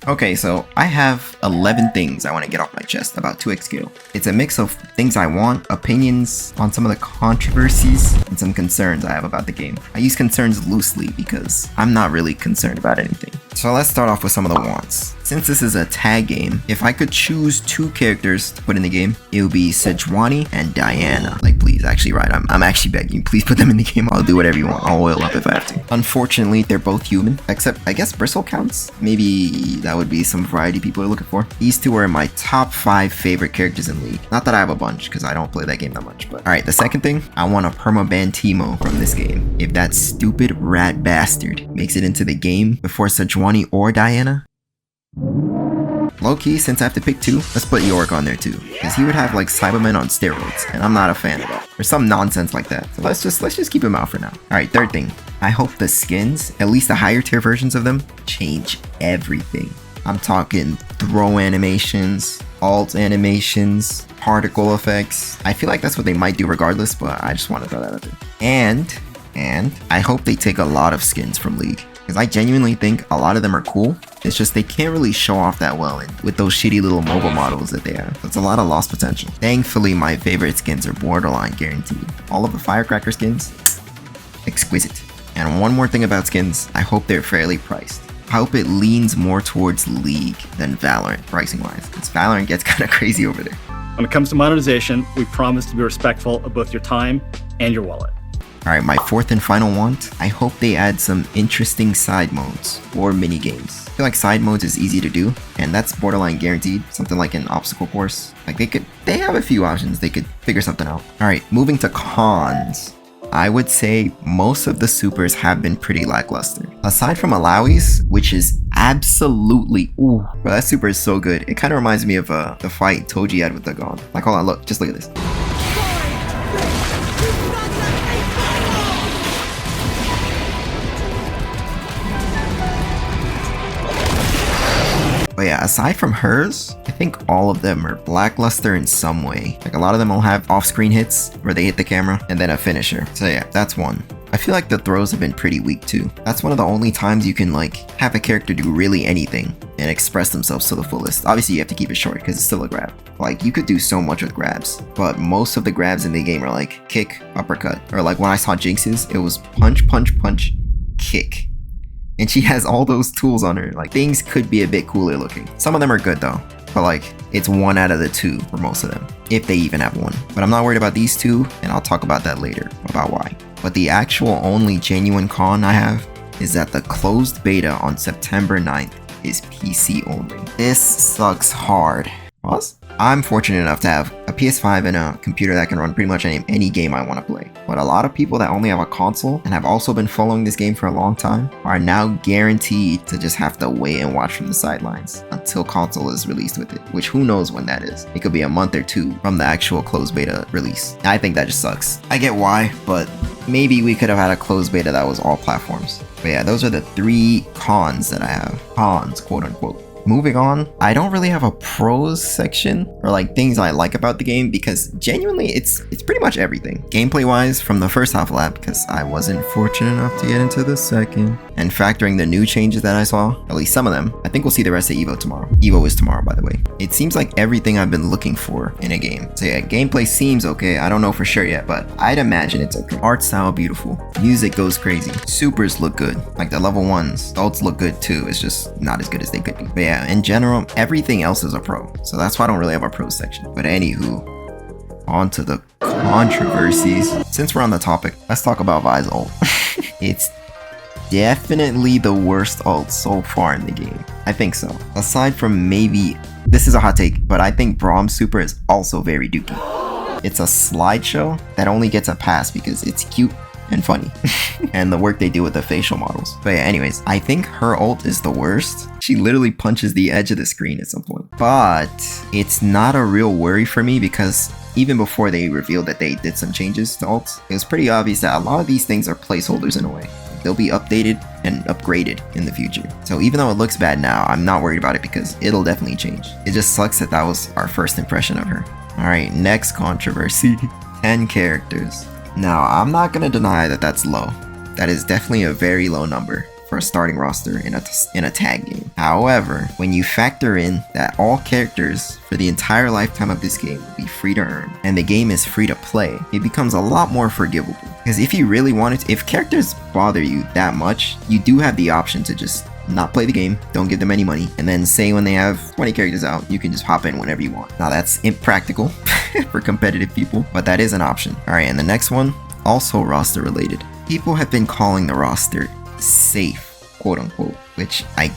Okay, so I have 11 things I want to get off my chest about 2x scale. It's a mix of things I want, opinions on some of the controversies, and some concerns I have about the game. I use concerns loosely because I'm not really concerned about anything. So let's start off with some of the wants. Since this is a tag game, if I could choose 2 characters to put in the game, it would be Sejuani and Diana. Like, please, actually, right, I'm actually begging you, please put them in the game. I'll do whatever you want. I'll oil up if I have to. Unfortunately, they're both human, except I guess Bristle counts. Maybe that would be some variety people are looking for. These 2 are my top 5 favorite characters in League. Not that I have a bunch, because I don't play that game that much, but alright, the second thing, I want a permaban Teemo from this game. If that stupid rat bastard makes it into the game before Sejuani or Diana, low-key, since I have to pick 2, let's put Yorick on there too, because he would have like Cybermen on steroids, and I'm not a fan of that. Or some nonsense like that. So let's just keep him out for now. Alright, third thing. I hope the skins, at least the higher tier versions of them, change everything. I'm talking throw animations, alt animations, particle effects. I feel like that's what they might do regardless, but I just want to throw that out there. And I hope they take a lot of skins from League, because I genuinely think a lot of them are cool. It's just they can't really show off that well with those shitty little mobile models that they have. That's a lot of lost potential. Thankfully, my favorite skins are borderline guaranteed. All of the Firecracker skins, exquisite. And one more thing about skins, I hope they're fairly priced. I hope it leans more towards League than Valorant pricing wise, because Valorant gets kind of crazy over there. When it comes to monetization, we promise to be respectful of both your time and your wallet. Alright, my fourth and final want, I hope they add some interesting side modes or mini games. I feel like side modes is easy to do, and that's borderline guaranteed. Something like an obstacle course. Like they have a few options, they could figure something out. Alright, moving to cons. I would say most of the supers have been pretty lackluster. Aside from Alawi's, which is absolutely, ooh, bro, that super is so good. It kind of reminds me of the fight Toji had with the Gon. Like, hold on, look, just look at this. But yeah, aside from hers, I think all of them are lackluster in some way. Like a lot of them will have off-screen hits where they hit the camera and then a finisher. So yeah, that's one. I feel like the throws have been pretty weak too. That's one of the only times you can like have a character do really anything and express themselves to the fullest. Obviously you have to keep it short because it's still a grab. Like you could do so much with grabs, but most of the grabs in the game are like kick, uppercut, or like when I saw Jinx's, it was punch, punch, punch, kick. And she has all those tools on her. Like, things could be a bit cooler looking. Some of them are good though, but like, it's 1 out of the 2 for most of them, if they even have 1. But I'm not worried about these 2, and I'll talk about that later, about why. But the actual only genuine con I have is that the closed beta on September 9th is PC only. This sucks hard. Pause? I'm fortunate enough to have a PS5 and a computer that can run pretty much any game I want to play. But a lot of people that only have a console and have also been following this game for a long time are now guaranteed to just have to wait and watch from the sidelines until console is released with it, which who knows when that is. It could be a month or 2 from the actual closed beta release. I think that just sucks. I get why, but maybe we could have had a closed beta that was all platforms. But yeah, those are the 3 cons that I have. Cons, quote unquote. Moving on, I don't really have a pros section or like things I like about the game because genuinely it's pretty much everything. Gameplay wise from the first half lap, because I wasn't fortunate enough to get into the second, and factoring the new changes that I saw, at least some of them. I think we'll see the rest of Evo tomorrow. Evo is tomorrow, by the way. It seems like everything I've been looking for in a game. So yeah, gameplay seems okay. I don't know for sure yet, but I'd imagine it's okay. Art style beautiful. Music goes crazy. Supers look good. Like the level 1s. The ults look good too. It's just not as good as they could be. But yeah, in general, everything else is a pro. So that's why I don't really have a pro section. But anywho, on to the controversies. Since we're on the topic, let's talk about Vi's ult. It's definitely the worst ult so far in the game. I think so. Aside from maybe, this is a hot take, but I think Brahm's super is also very dookie. It's a slideshow that only gets a pass because it's cute and funny. And the work they do with the facial models. But yeah, anyways, I think her ult is the worst. She literally punches the edge of the screen at some point. But it's not a real worry for me because even before they revealed that they did some changes to ults, it was pretty obvious that a lot of these things are placeholders in a way. They'll be updated and upgraded in the future. So even though it looks bad now, I'm not worried about it because it'll definitely change. It just sucks that that was our first impression of her. Alright, next controversy. 10 characters. Now, I'm not gonna deny that that's low. That is definitely a very low number for a starting roster in a tag game. However, when you factor in that all characters for the entire lifetime of this game will be free to earn, and the game is free to play, it becomes a lot more forgivable. Because if you really wanted to, if characters bother you that much, you do have the option to just not play the game, don't give them any money, and then say when they have 20 characters out, you can just hop in whenever you want. Now that's impractical for competitive people, but that is an option. Alright, and the next one, also roster related. People have been calling the roster safe, quote unquote, which I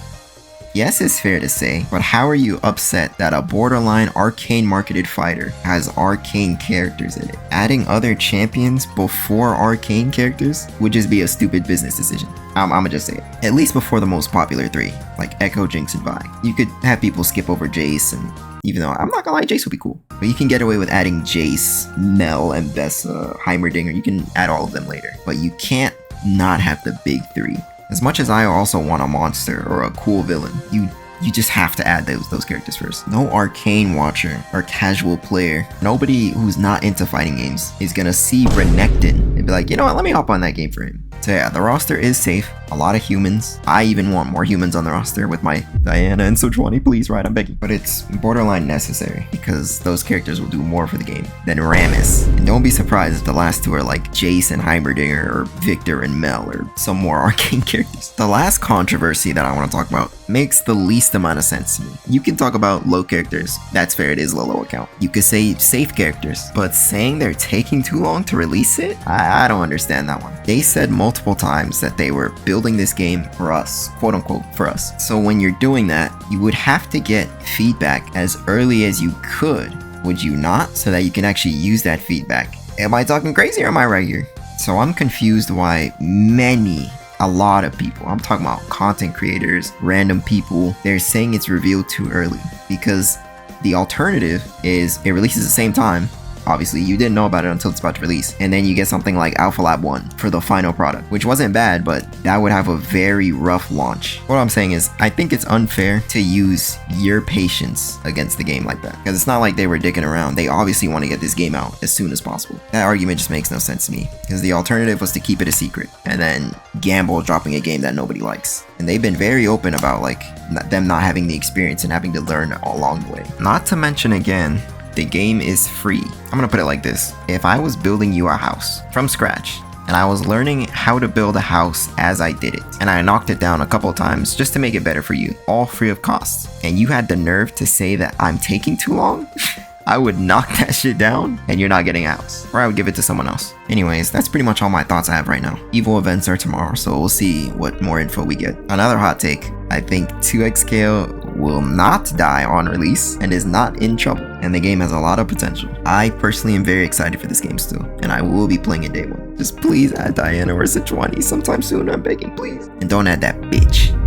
guess is fair to say, but how are you upset that a borderline arcane marketed fighter has arcane characters in it? Adding other champions before arcane characters would just be a stupid business decision. I'ma just say it. At least before the most popular three, like Echo, Jinx, and Vi. You could have people skip over Jace, and even though I'm not gonna lie, Jace would be cool. But you can get away with adding Jace, Mel, and Bessa, Heimerdinger. You can add all of them later. But you can't not have the big three. As much as I also want a monster or a cool villain, you just have to add those characters first. No arcane watcher or casual player, nobody who's not into fighting games is gonna see Renekton and be like, you know what, let me hop on that game for him. So yeah, the roster is safe. A lot of humans. I even want more humans on the roster with my Diana and Sejuani, please, right? I'm begging. But it's borderline necessary because those characters will do more for the game than Rammus. And don't be surprised if the last two are like Jace and Heimerdinger or Victor and Mel or some more arcane characters. The last controversy that I want to talk about makes the least amount of sense to me. You can talk about low characters. That's fair, it is a low account. You could say safe characters, but saying they're taking too long to release it? I don't understand that one. They said multiple times that they were building this game for us, quote unquote, for us. So when you're doing that, you would have to get feedback as early as you could, would you not? So that you can actually use that feedback. Am I talking crazy or am I right here? So I'm confused why a lot of people, I'm talking about content creators, random people, they're saying it's revealed too early, because the alternative is it releases at the same time. Obviously, you didn't know about it until it's about to release, and then you get something like Alpha Lab 1 for the final product, which wasn't bad, but that would have a very rough launch. What I'm saying is, I think it's unfair to use your patience against the game like that, because it's not like they were dicking around. They obviously want to get this game out as soon as possible. That argument just makes no sense to me, because the alternative was to keep it a secret, and then gamble dropping a game that nobody likes. And they've been very open about like them not having the experience and having to learn along the way. Not to mention again, the game is free. I'm gonna put it like this. If I was building you a house from scratch, and I was learning how to build a house as I did it, and I knocked it down a couple times just to make it better for you, all free of cost, and you had the nerve to say that I'm taking too long, I would knock that shit down and you're not getting a house. Or I would give it to someone else. Anyways, that's pretty much all my thoughts I have right now. Evo events are tomorrow, so we'll see what more info we get. Another hot take. I think 2xKale will not die on release and is not in trouble, and the game has a lot of potential. I personally am very excited for this game still, and I will be playing it day one. Just please add Diana or Sejuani sometime soon, I'm begging, please. And don't add that bitch.